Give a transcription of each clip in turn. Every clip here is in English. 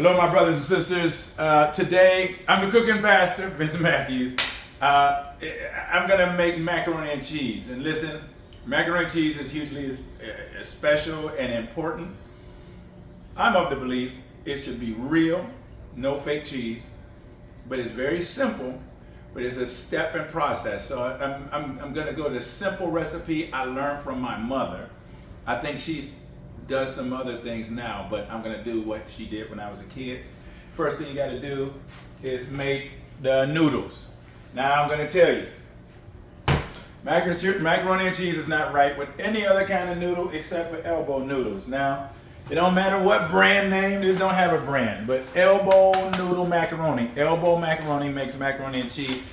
Hello, my brothers and sisters. Today, I'm the cooking pastor, Vincent Matthews. I'm gonna make macaroni and cheese. And listen, macaroni and cheese is hugely special and important. I'm of the belief it should be real, no fake cheese, but it's very simple, but it's a step and process. So I'm gonna go to simple recipe I learned from my mother. I think she's does some other things now, but I'm gonna do what she did when I was a kid. First thing you gotta do is make the noodles. Now I'm gonna tell you, macaroni and cheese is not right with any other kind of noodle except for elbow noodles. Now, it don't matter what brand name, they don't have a brand, but elbow noodle macaroni, elbow macaroni makes macaroni and cheese.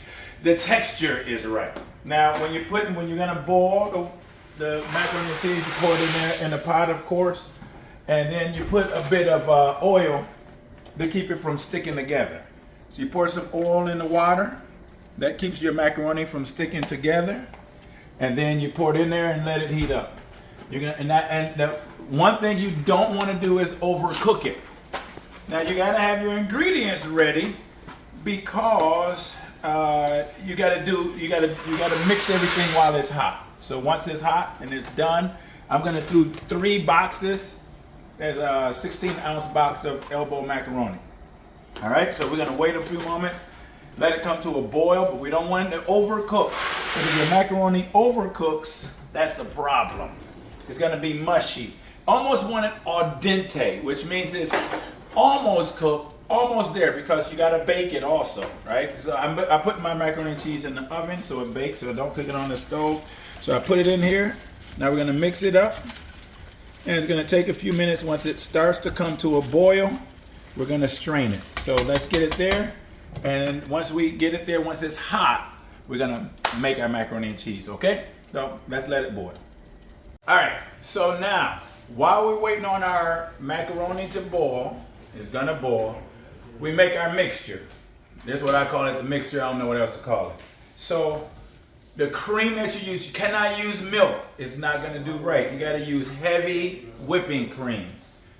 The texture is right. Now, when you're gonna boil the macaroni and cheese, you pour it in there in the pot, of course, and then you put a bit of oil to keep it from sticking together. So you pour some oil in the water, that keeps your macaroni from sticking together, and then you pour it in there and let it heat up. The one thing you don't want to do is overcook it. Now you got to have your ingredients ready because you got to mix everything while it's hot. So once it's hot and it's done, I'm gonna do 3 boxes. There's a 16-ounce box of elbow macaroni. All right, so we're gonna wait a few moments, let it come to a boil, but we don't want it to overcook. Because if your macaroni overcooks, that's a problem. It's gonna be mushy. Almost want it al dente, which means it's almost cooked, almost there, because you gotta bake it also, right? So I put my macaroni and cheese in the oven so it bakes, so don't cook it on the stove. So I put it in here. Now we're gonna mix it up. And it's gonna take a few minutes. Once it starts to come to a boil, we're gonna strain it. So let's get it there. And once we get it there, once it's hot, we're gonna make our macaroni and cheese, okay? So let's let it boil. All right, so now, while we're waiting on our macaroni to boil, it's gonna boil, we make our mixture. This is what I call it, the mixture. I don't know what else to call it. So the cream that you use, you cannot use milk. It's not gonna do right. You gotta use heavy whipping cream.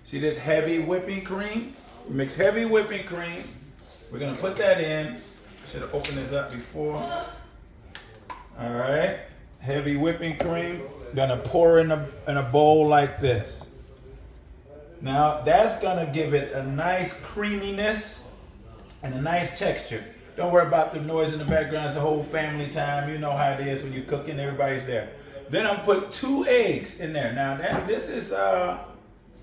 See this heavy whipping cream? We mix heavy whipping cream. We're gonna put that in. Should have opened this up before. All right, heavy whipping cream. Gonna pour in a bowl like this. Now that's gonna give it a nice creaminess and a nice texture. Don't worry about the noise in the background. It's a whole family time. You know how it is when you're cooking, everybody's there. Then I'm put 2 eggs in there. Now this is a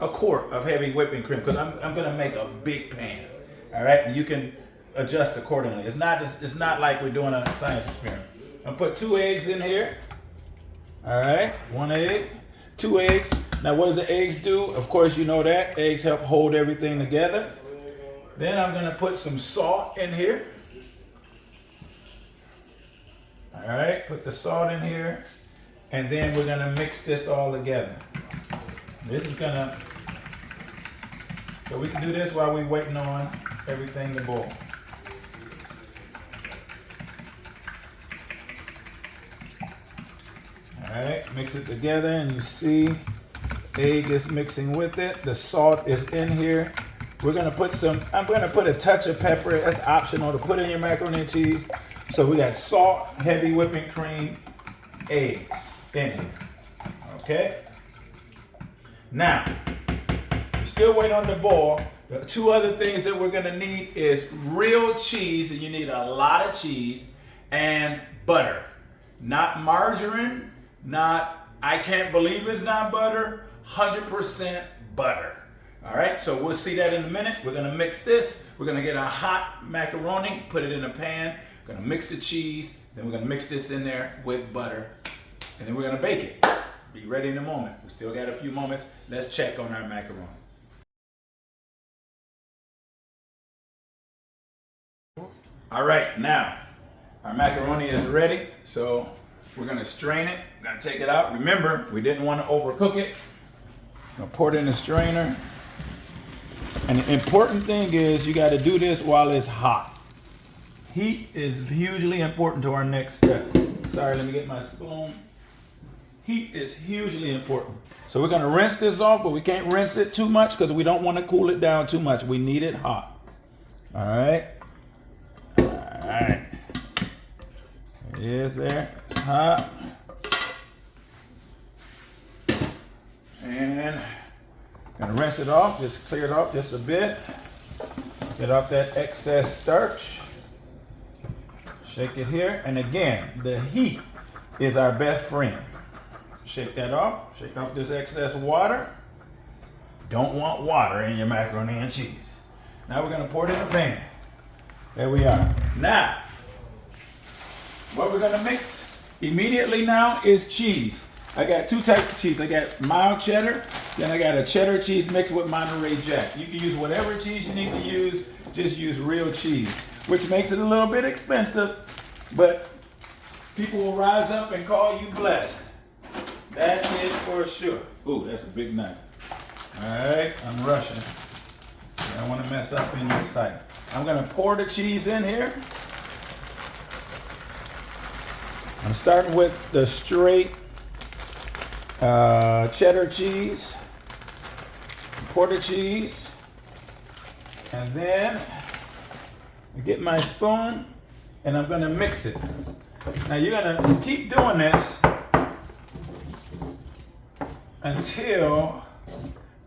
quart of heavy whipping cream because I'm gonna make a big pan. All right, and you can adjust accordingly. It's not like we're doing a science experiment. I'm put 2 eggs in here. All right, 1 egg, 2 eggs. Now what do the eggs do? Of course you know that. Eggs help hold everything together. Then I'm gonna put some salt in here. All right, put the salt in here, and then we're gonna mix this all together. So we can do this while we're waiting on everything to boil. All right, mix it together, and you see egg is mixing with it. The salt is in here. I'm gonna put a touch of pepper. That's optional to put in your macaroni and cheese. So we got salt, heavy whipping cream, eggs in here. Okay? Now, we still wait on the boil. The 2 other things that we're gonna need is real cheese, and you need a lot of cheese, and butter. Not margarine, not, I can't believe it's not butter, 100% butter. All right, so we'll see that in a minute. We're gonna mix this. We're gonna get a hot macaroni, put it in a pan. We're gonna mix the cheese, then we're gonna mix this in there with butter, and then we're gonna bake it. Be ready in a moment. We still got a few moments. Let's check on our macaroni. All right, now our macaroni is ready, so we're gonna strain it. We're gonna take it out. Remember, we didn't want to overcook it. I'm gonna pour it in the strainer. And the important thing is you got to do this while it's hot. Heat is hugely important to our next step. Sorry, let me get my spoon. Heat is hugely important. So we're gonna rinse this off, but we can't rinse it too much because we don't want to cool it down too much. We need it hot. All right. All right. It is there. It's hot. And gonna rinse it off. Just clear it off just a bit. Get off that excess starch. Shake it here. And again, the heat is our best friend. Shake that off. Shake off this excess water. Don't want water in your macaroni and cheese. Now we're gonna pour it in the pan. There we are. Now, what we're gonna mix immediately now is cheese. I got two types of cheese. I got mild cheddar, then I got a cheddar cheese mixed with Monterey Jack. You can use whatever cheese you need to use, just use real cheese, which makes it a little bit expensive, but people will rise up and call you blessed. That is for sure. Ooh, that's a big knife. All right, I'm rushing. I don't want to mess up in your sight. I'm gonna pour the cheese in here. I'm starting with the straight cheddar cheese. Pour the cheese. And then I get my spoon and I'm gonna mix it. Now you're gonna keep doing this until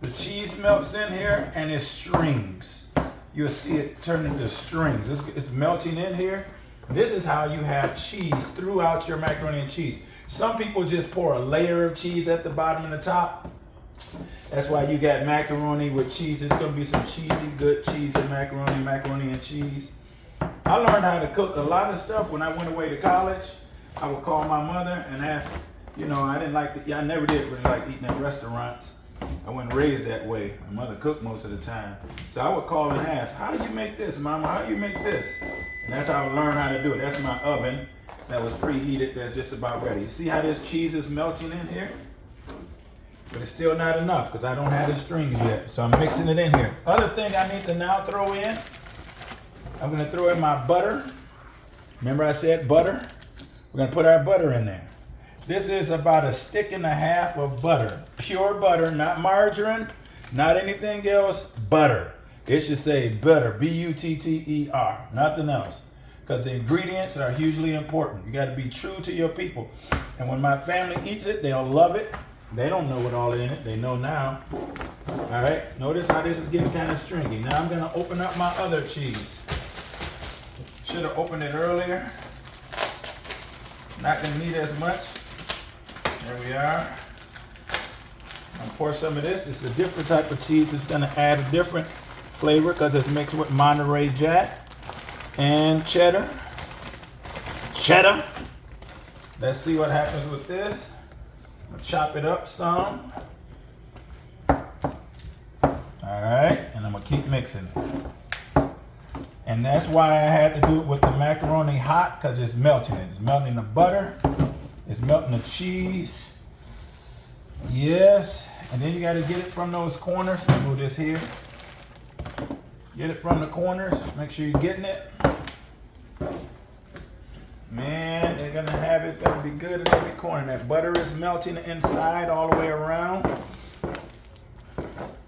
the cheese melts in here and it strings. You'll see it turn into strings. It's melting in here. This is how you have cheese throughout your macaroni and cheese. Some people just pour a layer of cheese at the bottom and the top. That's why you got macaroni with cheese. It's gonna be some cheesy, good cheese and macaroni and cheese. I learned how to cook a lot of stuff when I went away to college. I would call my mother and ask, you know, I never did really like eating at restaurants. I wasn't raised that way. My mother cooked most of the time. So I would call and ask, how do you make this, Mama? How do you make this? And that's how I learned how to do it. That's my oven that was preheated. That's just about ready. You see how this cheese is melting in here? But it's still not enough because I don't have the strings yet. So I'm mixing it in here. Other thing I need to now throw in, I'm gonna throw in my butter. Remember I said butter? We're gonna put our butter in there. This is about 1.5 sticks of butter. Pure butter, not margarine, not anything else, butter. It should say butter, B-U-T-T-E-R, nothing else. Because the ingredients are hugely important. You gotta be true to your people. And when my family eats it, they'll love it. They don't know what all in it, they know now. All right, notice how this is getting kind of stringy. Now I'm gonna open up my other cheese. Should have opened it earlier. Not gonna need as much. There we are. I'm gonna pour some of this. This is a different type of cheese. It's gonna add a different flavor because it's mixed with Monterey Jack and cheddar. Cheddar. Let's see what happens with this. I'm gonna chop it up some. All right, and I'm gonna keep mixing it. And that's why I had to do it with the macaroni hot, because it's melting it. It's melting the butter. It's melting the cheese. Yes. And then you got to get it from those corners. Let me move this here. Get it from the corners. Make sure you're getting it. Man, they're going to have it. It's going to be good in every corner. That butter is melting inside all the way around.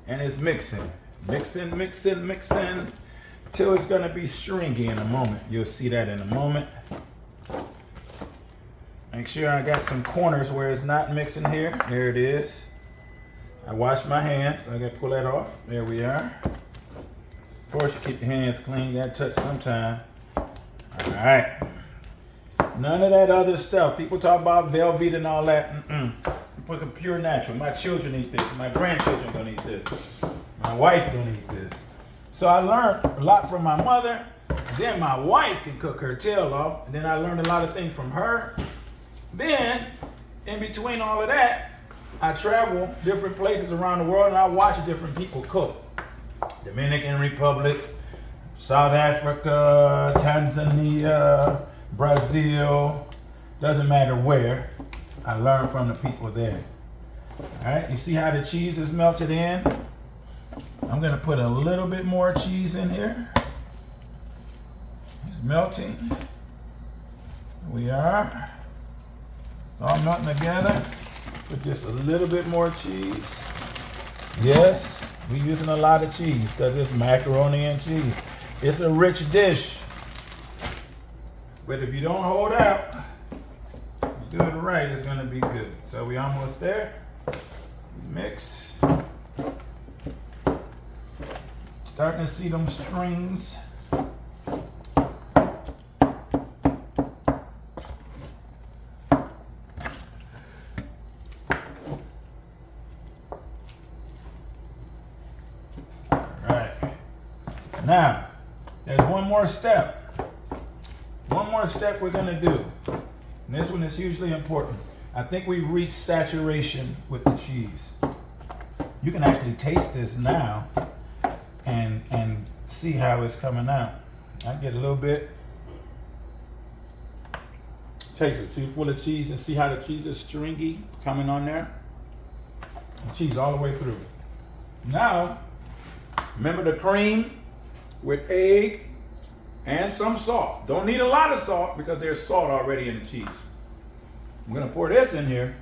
And it's mixing. Mixing, mixing, mixing. Till it's going to be stringy in a moment. You'll see that in a moment. Make sure I got some corners where it's not mixing here. There it is. I washed my hands, so I got to pull that off. There we are. Of course, you keep your hands clean. You got to touch sometime. All right. None of that other stuff. People talk about Velveeta and all that. Put it pure natural. My children eat this. My grandchildren don't eat this. My wife don't eat this. So I learned a lot from my mother. Then my wife can cook her tail off. And then I learned a lot of things from her. Then, in between all of that, I travel different places around the world and I watch different people cook. Dominican Republic, South Africa, Tanzania, Brazil, doesn't matter where. I learn from the people there. All right, you see how the cheese is melted in? I'm gonna put a little bit more cheese in here. It's melting. Here we are. It's all melting together. Put just a little bit more cheese. Yes, we're using a lot of cheese because it's macaroni and cheese. It's a rich dish. But if you don't hold out, you do it right, it's gonna be good. So we almost there. Mix. Starting to see them strings. Now, there's one more step. One more step we're gonna do. And this one is hugely important. I think we've reached saturation with the cheese. You can actually taste this now and see how it's coming out. I get a little bit. Taste it. See, it's full of cheese, and see how the cheese is stringy coming on there? The cheese all the way through. Now, remember the cream with egg and some salt. Don't need a lot of salt because there's salt already in the cheese. I'm gonna pour this in here.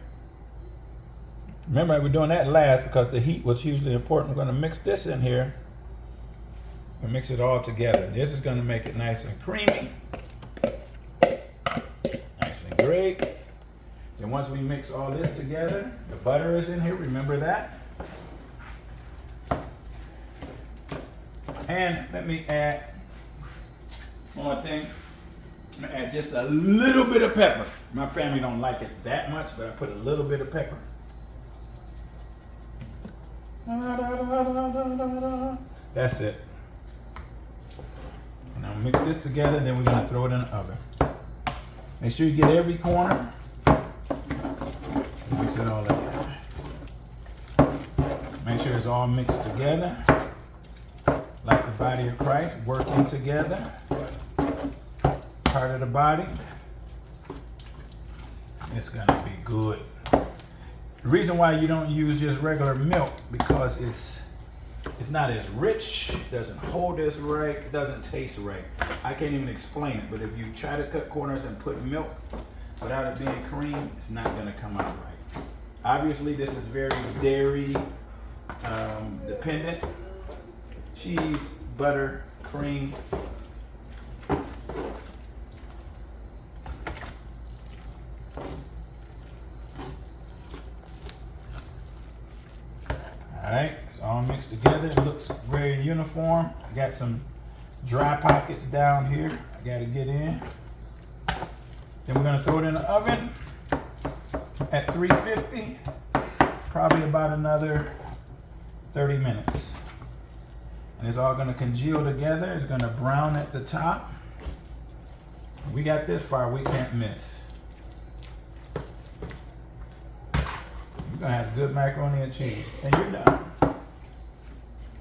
Remember, we're doing that last because the heat was hugely important. We're gonna mix this in here and mix it all together. This is gonna make it nice and creamy, nice and great. Then once we mix all this together, the butter is in here, remember that? And let me add one more thing. I'm gonna add just a little bit of pepper. My family don't like it that much, but I put a little bit of pepper. That's it. And I'll mix this together, then we're gonna throw it in the oven. Make sure you get every corner. Mix it all together. Make sure it's all mixed together. Like the body of Christ, working together. Part of the body. It's gonna be good. The reason why you don't use just regular milk, because it's not as rich, doesn't hold as right, it doesn't taste right. I can't even explain it, but if you try to cut corners and put milk without it being cream, it's not gonna come out right. Obviously, this is very dairy dependent. Cheese, butter, cream. All right, it's all mixed together. It looks very uniform. I got some dry pockets down here I gotta get in. Then we're gonna throw it in the oven at 350, probably about another 30 minutes. And it's all gonna congeal together. It's gonna brown at the top. We got this far, we can't miss. You're gonna have good macaroni and cheese, and you're done.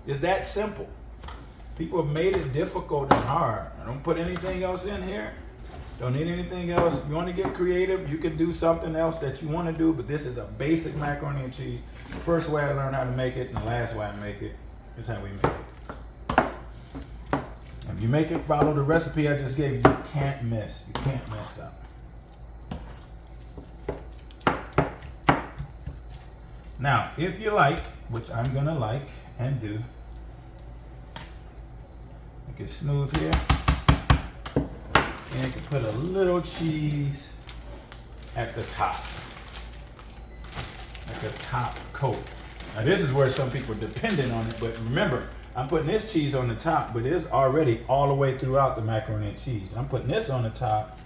It's that simple. People have made it difficult and hard. I don't put anything else in here. Don't need anything else. If you want to get creative, you can do something else that you want to do, but this is a basic macaroni and cheese. The first way I learned how to make it, and the last way I make it, is how we make it. If you make it, follow the recipe I just gave you. You can't miss. You can't mess up. Now, if you like, which I'm gonna like and do, make it smooth here. And you can put a little cheese at the top, like a top coat. Now this is where some people are dependent on it, but remember, I'm putting this cheese on the top, but it's already all the way throughout the macaroni and cheese. I'm putting this on the top.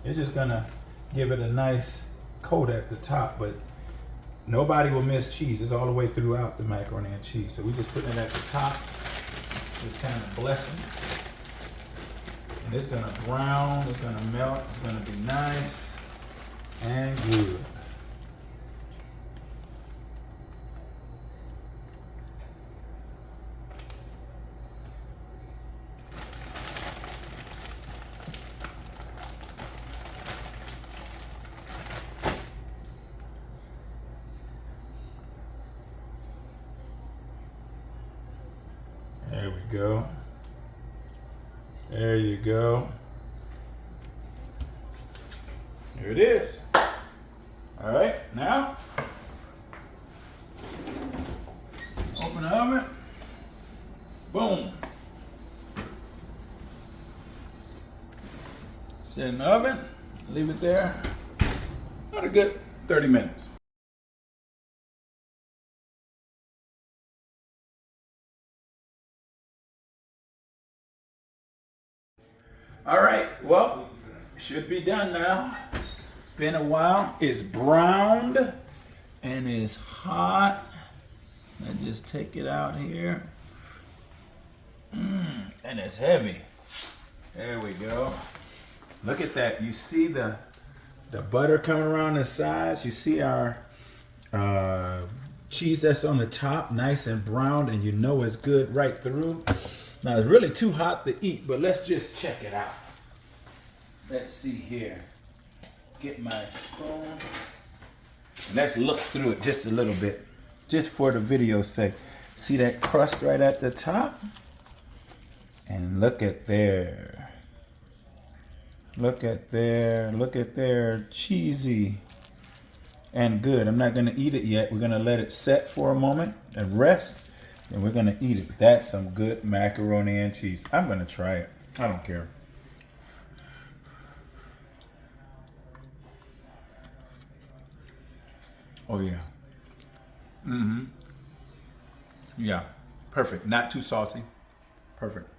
It's just gonna give it a nice coat at the top, but nobody will miss cheese. It's all the way throughout the macaroni and cheese. So we just putting it at the top, just kind of blessing. And it's gonna brown, it's gonna melt, it's gonna be nice and good. There we go. There you go. Here it is. All right, now the oven. Boom. Sit in the oven. Leave it there. About a good 30 minutes. All right, well, should be done now. Been a while. It's browned and it's hot. I just take it out here. And it's heavy. There we go. Look at that. You see the butter coming around the sides. You see our cheese that's on the top, nice and browned, and you know it's good right through. Now it's really too hot to eat, but let's just check it out. Let's see here. Get my spoon. And let's look through it just a little bit, just for the video's sake. See that crust right at the top? And look at there. Look at there. Look at there. Cheesy and good. I'm not going to eat it yet. We're going to let it set for a moment and rest. And we're going to eat it. That's some good macaroni and cheese. I'm going to try it. I don't care. Oh, yeah. Mm-hmm. Yeah. Perfect. Not too salty. Perfect.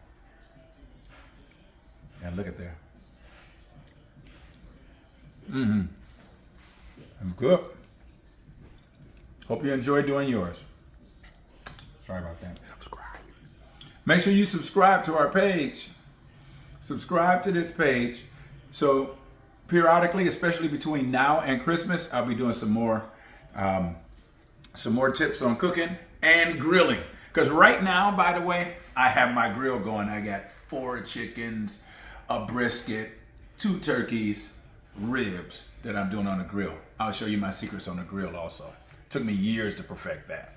And look at there. Mm-hmm. It's good. Hope you enjoy doing yours. Sorry about that. Subscribe. Make sure you subscribe to our page. Subscribe to this page. So periodically, especially between now and Christmas, I'll be doing some more tips on cooking and grilling. Because right now, by the way, I have my grill going. I got 4 chickens, a brisket, 2 turkeys, ribs that I'm doing on the grill. I'll show you my secrets on the grill also. It took me years to perfect that.